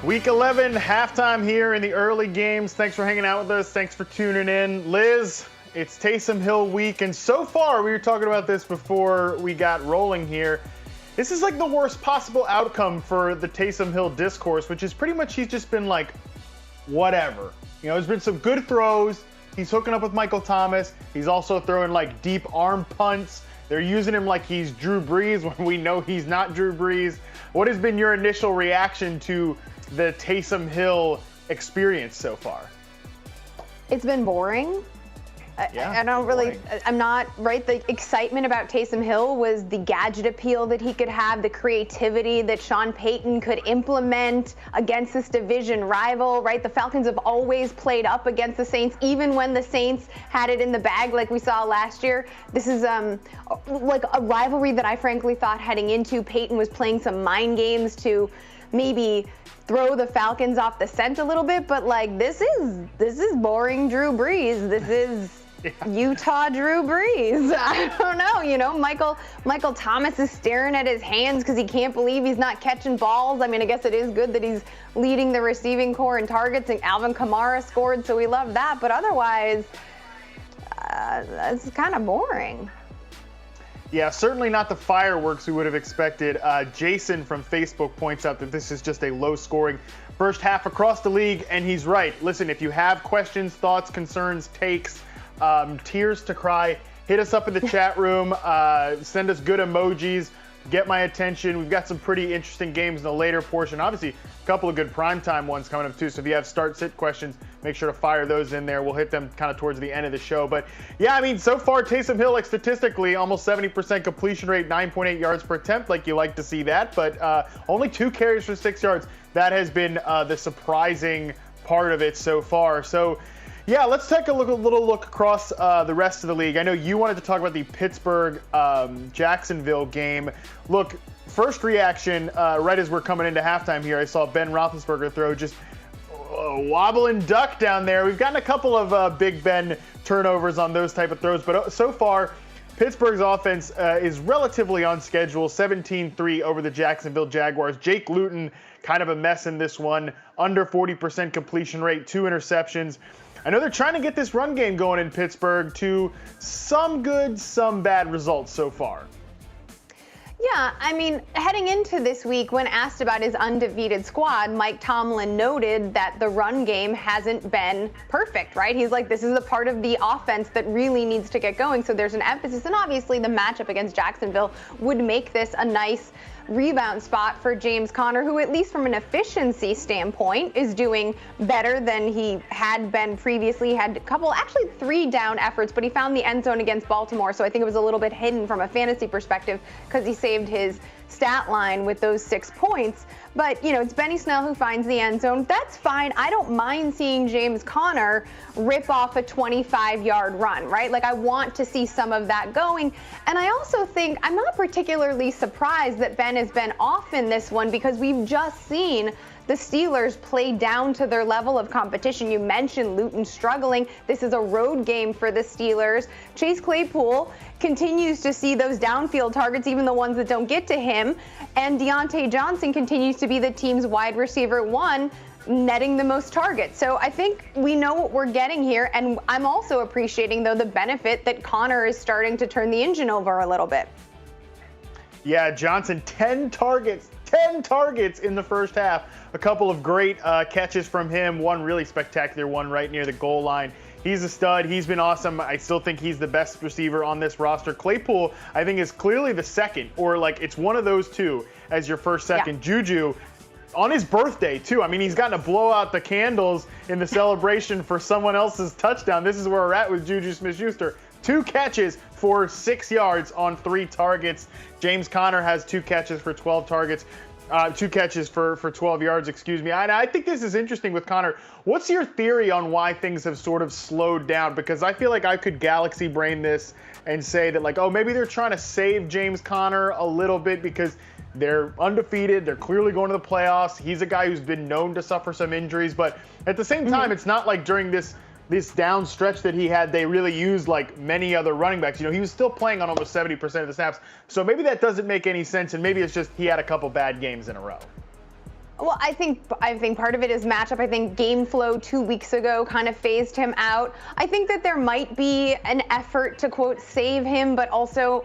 Week 11, halftime here in the early games. Thanks for hanging out with us. Thanks for tuning in. Liz, it's Taysom Hill week, and so far, we were talking about this before we got rolling here, this is like the worst possible outcome for the Taysom Hill discourse, which is pretty much he's just been like, whatever. You know, there's been some good throws. He's hooking up with Michael Thomas. He's also throwing like deep arm punts. They're using him like he's Drew Brees when we know he's not Drew Brees. What has been your initial reaction to the Taysom Hill experience so far? It's been boring. I don't really, I'm not, right? The excitement about Taysom Hill was the gadget appeal that he could have, the creativity that Sean Payton could implement against this division rival, right? The Falcons have always played up against the Saints, even when the Saints had it in the bag like we saw last year. This is like a rivalry that I frankly thought heading into Payton was playing some mind games to maybe throw the Falcons off the scent a little bit, but like this is boring Drew Brees. This is Utah Drew Brees. I don't know, you know, Michael Thomas is staring at his hands because he can't believe he's not catching balls. I mean, I guess it is good that he's leading the receiving core in targets, and Alvin Kamara scored, so we love that. But otherwise, it's kind of boring. Yeah, certainly not the fireworks we would have expected. Jason from Facebook points out that this is just a low-scoring first half across the league, and he's right. Listen, if you have questions, thoughts, concerns, takes, tears to cry, hit us up in the chat room, send us good emojis, get my attention. We've got some pretty interesting games in the later portion. Obviously, a couple of good primetime ones coming up too, so if you have start-sit questions, make sure to fire those in there. We'll hit them kind of towards the end of the show. But yeah, I mean, so far, Taysom Hill, like statistically, almost 70% completion rate, 9.8 yards per attempt. Like, you like to see that, but only 2 carries for 6 yards. That has been the surprising part of it so far. So yeah, let's take a little look across the rest of the league. I know you wanted to talk about the Pittsburgh-Jacksonville game. Look, first reaction, right as we're coming into halftime here, I saw Ben Roethlisberger throw just wobble and duck down there. We've gotten a couple of Big Ben turnovers on those type of throws, but so far, Pittsburgh's offense is relatively on schedule, 17-3 over the Jacksonville Jaguars. Jake Luton, kind of a mess in this one, under 40% completion rate, 2 interceptions. I know they're trying to get this run game going in Pittsburgh to some good, some bad results so far. Yeah, I mean, heading into this week, when asked about his undefeated squad, Mike Tomlin noted that the run game hasn't been perfect, right? He's like, this is the part of the offense that really needs to get going. So there's an emphasis, and obviously the matchup against Jacksonville would make this a nice rebound spot for James Conner, who at least from an efficiency standpoint is doing better than he had been previously. He had a couple, actually 3 down efforts, but he found the end zone against Baltimore, so I think it was a little bit hidden from a fantasy perspective because he saved his stat line with those 6 points. But, you know, it's Benny Snell who finds the end zone. That's fine. I don't mind seeing James Conner rip off a 25-yard run, right? Like, I want to see some of that going. And I also think I'm not particularly surprised that Ben has been off in this one because we've just seen the Steelers play down to their level of competition. You mentioned Luton struggling. This is a road game for the Steelers. Chase Claypool continues to see those downfield targets, even the ones that don't get to him. And Deontay Johnson continues to be the team's wide receiver 1, netting the most targets. So I think we know what we're getting here. And I'm also appreciating, though, the benefit that Conner is starting to turn the engine over a little bit. Yeah, Johnson, 10 targets in the first half. A couple of great catches from him. One really spectacular one right near the goal line. He's a stud. He's been awesome. I still think he's the best receiver on this roster. Claypool, I think, is clearly the second, or like it's one of those two as your first, second. Yeah. Juju, on his birthday, too. I mean, he's gotten to blow out the candles in the celebration for someone else's touchdown. This is where we're at with Juju Smith-Schuster. 2 catches for 6 yards on 3 targets. James Conner has 2 catches for 12 targets. 2 catches for 12 yards, excuse me. I think this is interesting with Conner. What's your theory on why things have sort of slowed down? Because I feel like I could galaxy brain this and say that, like, oh, maybe they're trying to save James Conner a little bit because they're undefeated. They're clearly going to the playoffs. He's a guy who's been known to suffer some injuries. But at the same time, it's not like during this down stretch that he had, they really used like many other running backs. You know, he was still playing on almost 70% of the snaps. So maybe that doesn't make any sense, and maybe it's just he had a couple bad games in a row. Well, I think part of it is matchup. I think game flow 2 weeks ago kind of phased him out. I think that there might be an effort to, quote, save him, but also,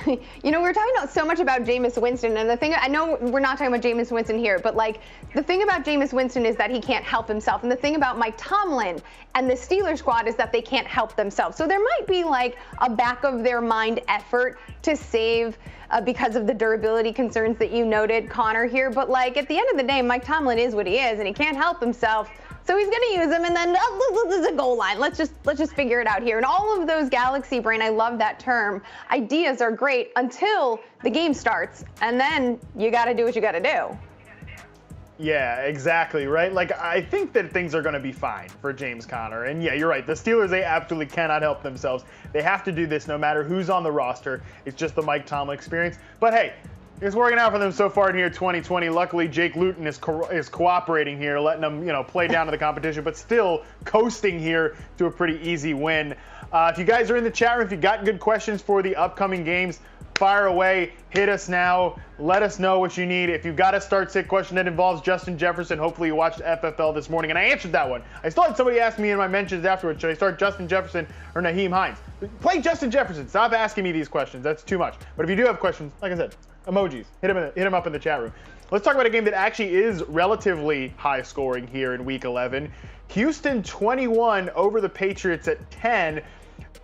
you know, we're talking so much about Jameis Winston, and the thing, I know we're not talking about Jameis Winston here, but like the thing about Jameis Winston is that he can't help himself, and the thing about Mike Tomlin and the Steelers squad is that they can't help themselves. So there might be like a back of their mind effort to save because of the durability concerns that you noted, Connor, here. But like at the end of the day, Mike Tomlin is what he is, and he can't help himself. So he's going to use him, and then there's a goal line. Let's just figure it out here. And all of those galaxy brain, I love that term, ideas are great until the game starts, and then you got to do what you got to do. Yeah, exactly, right? Like, I think that things are going to be fine for James Conner. And yeah, you're right. The Steelers, they absolutely cannot help themselves. They have to do this no matter who's on the roster. It's just the Mike Tomlin experience. But hey, it's working out for them so far in here 2020. Luckily, Jake Luton is cooperating here, letting them, you know, play down to the competition, but still coasting here to a pretty easy win. If you guys are in the chat room, if you got good questions for the upcoming games, fire away, hit us now, let us know what you need. If you've got a start-sit question that involves Justin Jefferson, hopefully you watched FFL this morning, and I answered that one. I still had somebody ask me in my mentions afterwards, should I start Justin Jefferson or Naheem Hines? Play Justin Jefferson. Stop asking me these questions. That's too much. But if you do have questions, like I said, emojis, hit him up in the chat room. Let's talk about a game that actually is relatively high scoring here in Week 11. Houston 21 over the Patriots at 10.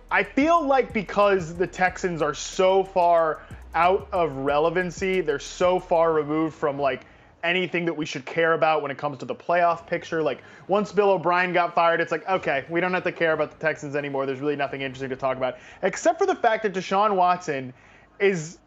I feel like because the Texans are so far out of relevancy, they're so far removed from like anything that we should care about when it comes to the playoff picture. Like once Bill O'Brien got fired, it's like, okay, we don't have to care about the Texans anymore. There's really nothing interesting to talk about, except for the fact that Deshaun Watson is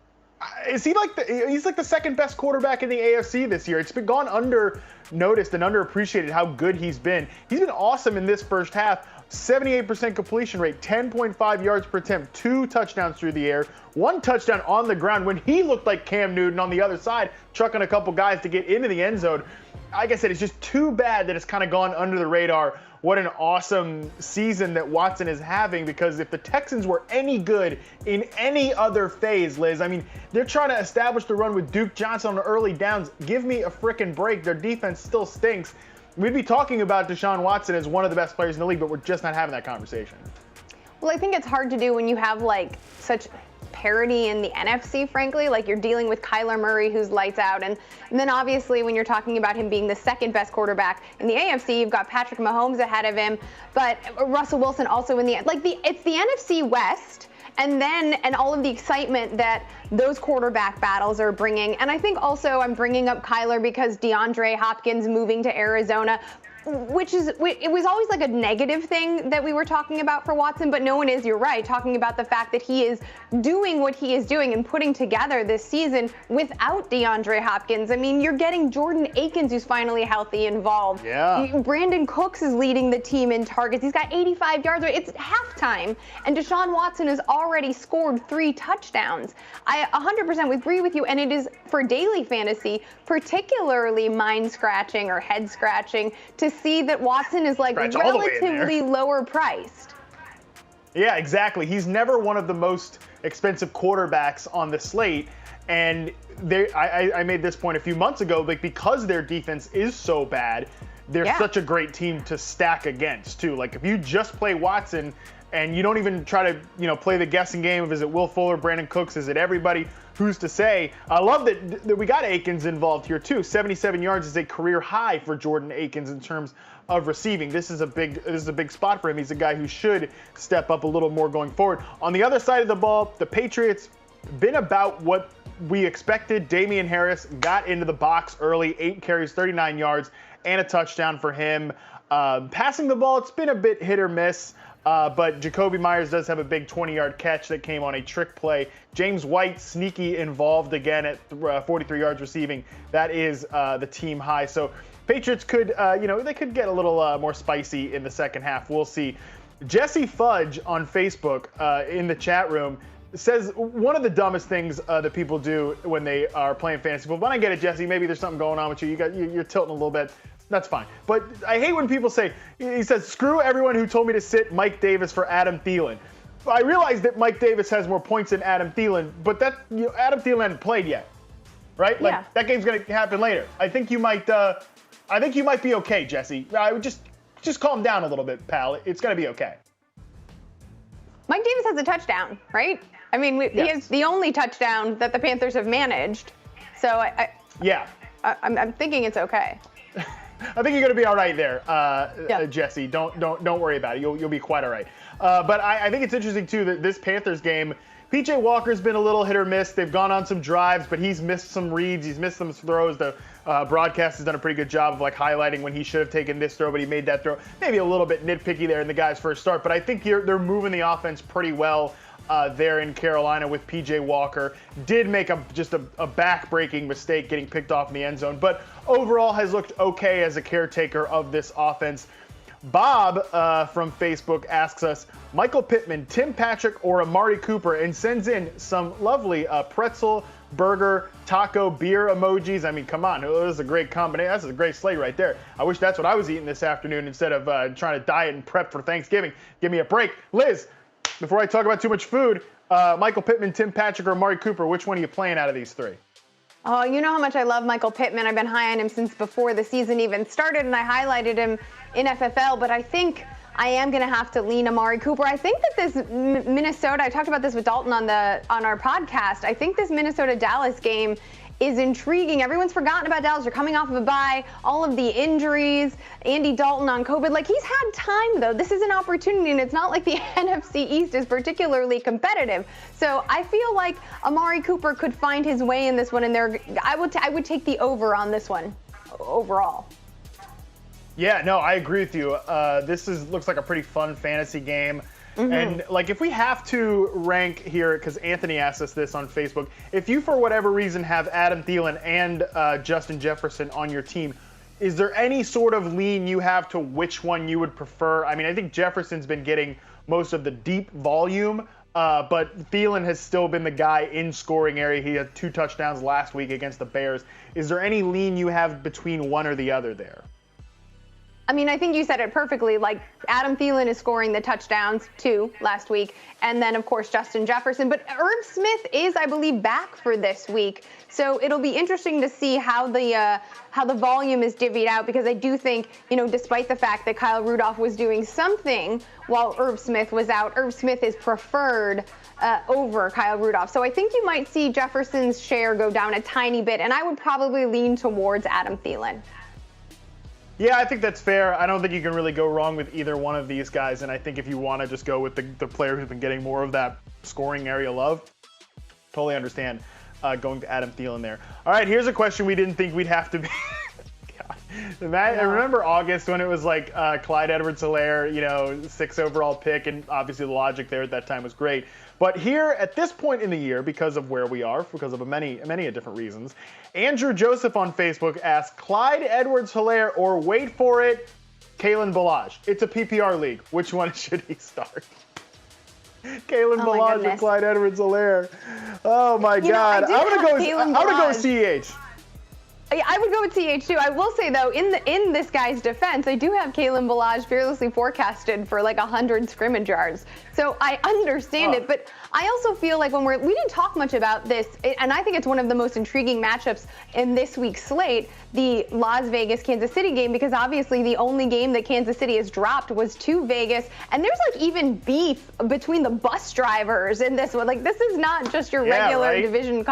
he like he's like the second best quarterback in the AFC this year. It's been gone under noticed and underappreciated how good he's been. He's been awesome in this first half. 78% completion rate, 10.5 yards per attempt, 2 touchdowns through the air, 1 touchdown on the ground when he looked like Cam Newton on the other side, trucking a couple guys to get into the end zone. Like I said, it's just too bad that it's kind of gone under the radar. What an awesome season that Watson is having, because if the Texans were any good in any other phase, Liz, I mean, they're trying to establish the run with Duke Johnson on the early downs. Give me a frickin' break. Their defense still stinks. We'd be talking about Deshaun Watson as one of the best players in the league, but we're just not having that conversation. Well, I think it's hard to do when you have like such parity in the NFC, frankly. Like you're dealing with Kyler Murray, who's lights out, and then obviously when you're talking about him being the second best quarterback in the AFC, you've got Patrick Mahomes ahead of him, but Russell Wilson also in the it's the NFC West. And all of the excitement that those quarterback battles are bringing. And I think also I'm bringing up Kyler because DeAndre Hopkins moving to Arizona, it was always like a negative thing that we were talking about for Watson, but no one is, you're right, talking about the fact that he is doing what he is doing and putting together this season without DeAndre Hopkins. I mean, you're getting Jordan Akins, who's finally healthy, involved. Yeah. Brandon Cooks is leading the team in targets. He's got 85 yards. It's halftime, and Deshaun Watson has already scored 3 touchdowns. I 100% agree with you, and it is, for daily fantasy, particularly mind-scratching or head-scratching to see that Watson is like relatively lower priced. Yeah, exactly. He's never one of the most expensive quarterbacks on the slate. And I made this point a few months ago, like because their defense is so bad, they're such a great team to stack against too. Like if you just play Watson and you don't even try to, play the guessing game of is it Will Fuller, Brandon Cooks, is it everybody? Who's to say? I love that we got Akins involved here too. 77 yards is a career high for Jordan Akins in terms of receiving. This is a big spot for him. He's a guy who should step up a little more going forward. On the other side of the ball, the Patriots been about what we expected. Damian Harris got into the box early, 8 carries, 39 yards, and a touchdown for him. Passing the ball, it's been a bit hit or miss. But Jacoby Myers does have a big 20-yard catch that came on a trick play. James White, sneaky involved again at 43 yards receiving. That is the team high. So Patriots could, they could get a little more spicy in the second half. We'll see. Jesse Fudge on Facebook in the chat room says one of the dumbest things that people do when they are playing fantasy football. But I get it, Jesse. Maybe there's something going on with you. You're tilting a little bit. That's fine. But I hate when people say, he says, screw everyone who told me to sit Mike Davis for Adam Thielen. I realize that Mike Davis has more points than Adam Thielen, but Adam Thielen hasn't played yet. right? Like Yeah. that game's going to happen later. I think you might be okay, Jesse. I would just calm down a little bit, pal. It's going to be okay. Mike Davis has a touchdown, right? I mean, he Yes. is the only touchdown that the Panthers have managed. So I'm thinking it's okay. I think you're going to be all right there, Jesse. Don't worry about it. You'll be quite all right. But I think it's interesting too that this Panthers game, PJ Walker's been a little hit or miss. They've gone on some drives, but he's missed some reads. He's missed some throws. The broadcast has done a pretty good job of like highlighting when he should have taken this throw, but he made that throw. Maybe a little bit nitpicky there in the guy's first start, but I think they're moving the offense pretty well there in Carolina with PJ Walker. Did make just a back-breaking mistake getting picked off in the end zone, but overall has looked okay as a caretaker of this offense. Bob from Facebook asks us, Michael Pittman, Tim Patrick, or Amari Cooper, and sends in some lovely pretzel, burger, taco, beer emojis. I mean, come on, this is a great combination. That's a great slate right there. I wish that's what I was eating this afternoon instead of trying to diet and prep for Thanksgiving. Give me a break. Liz, before I talk about too much food, Michael Pittman, Tim Patrick, or Amari Cooper, which one are you playing out of these three? Oh, you know how much I love Michael Pittman. I've been high on him since before the season even started, and I highlighted him in FFL, but I think I am going to have to lean Amari Cooper. I think that this Minnesota, I talked about this with Dalton on our podcast, I think this Minnesota-Dallas game is intriguing. Everyone's forgotten about Dallas. They're coming off of a bye, all of the injuries, Andy Dalton on COVID. Like, he's had time, though. This is an opportunity, and it's not like the NFC East is particularly competitive. So I feel like Amari Cooper could find his way in this one, and I would take the over on this one overall. Yeah, no, I agree with you. This looks like a pretty fun fantasy game. Mm-hmm. And like, if we have to rank here, because Anthony asked us this on Facebook, if you for whatever reason have Adam Thielen and Justin Jefferson on your team, is there any sort of lean you have to which one you would prefer? I mean, I think Jefferson's been getting most of the deep volume, but Thielen has still been the guy in scoring area. He had 2 touchdowns last week against the Bears. Is there any lean you have between one or the other there? I mean, I think you said it perfectly. Like, Adam Thielen is scoring the touchdowns, 2 last week, and then, of course, Justin Jefferson. But Irv Smith is, I believe, back for this week. So it'll be interesting to see how the volume is divvied out, because I do think, despite the fact that Kyle Rudolph was doing something while Irv Smith was out, Irv Smith is preferred over Kyle Rudolph. So I think you might see Jefferson's share go down a tiny bit, and I would probably lean towards Adam Thielen. Yeah, I think that's fair. I don't think you can really go wrong with either one of these guys, and I think if you want to just go with the player who's been getting more of that scoring area love, totally understand going to Adam Thielen there. All right, here's a question we didn't think we'd have to be. I remember August when it was like Clyde Edwards-Helaire, 6th overall pick, and obviously the logic there at that time was great. But here, at this point in the year, because of where we are, because of many different reasons, Andrew Joseph on Facebook asked, Clyde Edwards-Helaire or, wait for it, Kalen Ballage. It's a PPR league. Which one should he start? Kalen Ballage or Clyde Edwards-Helaire? Oh my God! I'm gonna go with CEH. I would go with CH too. I will say though, in this guy's defense, I do have Kalen Ballage fearlessly forecasted for like 100 scrimmage yards. So I understand it, but I also feel like we didn't talk much about this, and I think it's one of the most intriguing matchups in this week's slate, the Las Vegas-Kansas City game, because obviously the only game that Kansas City has dropped was to Vegas, and there's like even beef between the bus drivers in this one. Like, this is not just your regular division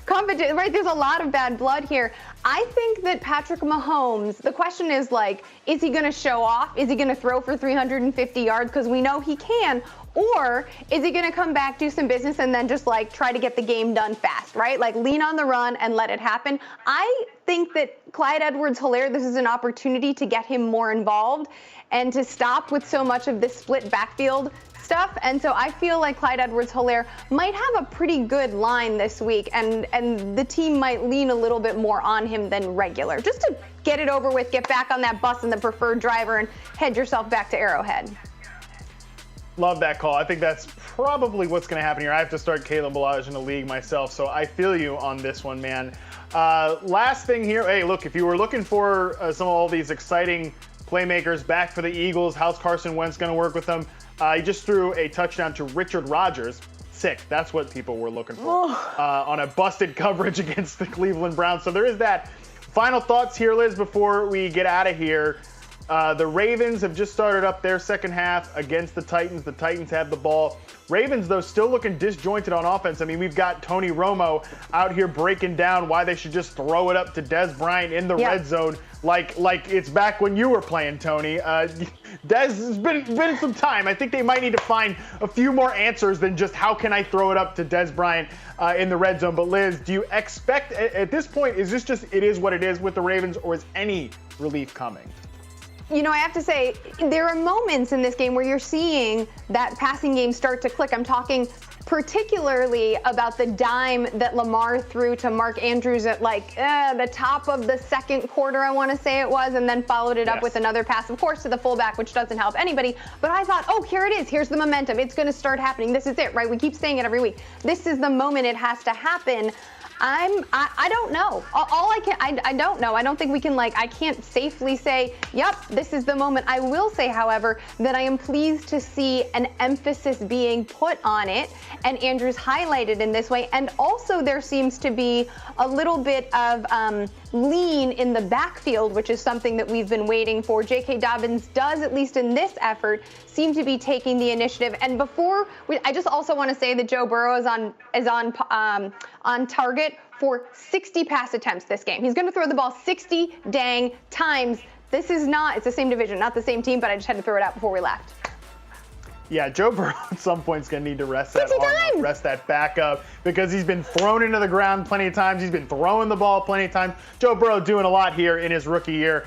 competition, right? There's a lot of bad blood here. I think that Patrick Mahomes, the question is like, is he going to show off? Is he going to throw for 350 yards? Because we know he can. Or is he going to come back, do some business, and then just like try to get the game done fast, right? Like, lean on the run and let it happen. I think that Clyde Edwards-Helaire, this is an opportunity to get him more involved and to stop with so much of this split backfield stuff. And so I feel like Clyde Edwards-Helaire might have a pretty good line this week, and the team might lean a little bit more on him than regular, just to get it over with, get back on that bus and the preferred driver, and head yourself back to Arrowhead. Love that call. I think that's probably what's going to happen here. I have to start Kalen Ballage in the league myself, so I feel you on this one, man. Last thing here. Hey, look, if you were looking for some of all these exciting playmakers back for the Eagles, how's Carson Wentz going to work with them? He just threw a touchdown to Richard Rodgers, sick. That's what people were looking for on a busted coverage against the Cleveland Browns. So there is that. Final thoughts here, Liz, before we get out of here. The Ravens have just started up their second half against the Titans. The Titans have the ball. Ravens, though, still looking disjointed on offense. I mean, we've got Tony Romo out here breaking down why they should just throw it up to Des Bryant in the red zone like it's back when you were playing, Tony. Des, it's been some time. I think they might need to find a few more answers than just how can I throw it up to Des Bryant in the red zone. But, Liz, do you expect at this point, is this just it is what it is with the Ravens, or is any relief coming? You know, I have to say, there are moments in this game where you're seeing that passing game start to click. I'm talking particularly about the dime that Lamar threw to Mark Andrews at the top of the second quarter, I want to say it was, and then followed it up with another pass, of course, to the fullback, which doesn't help anybody. But I thought, oh, here it is. Here's the momentum. It's going to start happening. This is it, right? We keep saying it every week. This is the moment it has to happen. I don't know. I don't know. I don't think we can I can't safely say, yep, this is the moment. I will say, however, that I am pleased to see an emphasis being put on it and Andrews highlighted in this way. And also there seems to be a little bit of lean in the backfield, which is something that we've been waiting for. J.K. Dobbins does, at least in this effort, seem to be taking the initiative. And I just also want to say that Joe Burrow is on target for 60 pass attempts this game. He's going to throw the ball 60 dang times. It's the same division, not the same team, but I just had to throw it out before we left. Yeah, Joe Burrow at some point is going to need to rest that arm up, rest that back up, because he's been thrown into the ground plenty of times. He's been throwing the ball plenty of times. Joe Burrow doing a lot here in his rookie year.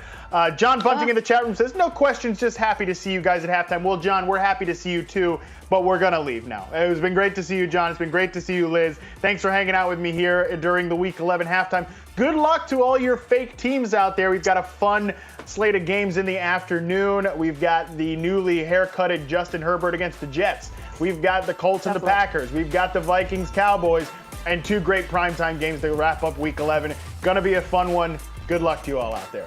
John Bunting in the chat room says, no questions, just happy to see you guys at halftime. Well, John, we're happy to see you too, but we're going to leave now. It's been great to see you, John. It's been great to see you, Liz. Thanks for hanging out with me here during the Week 11 halftime. Good luck to all your fake teams out there. We've got a fun slate of games in the afternoon. We've got the newly haircutted Justin Herbert against the Jets. We've got the Colts and the Packers. We've got the Vikings, Cowboys, and two great primetime games to wrap up Week 11. Gonna be a fun one. Good luck to you all out there.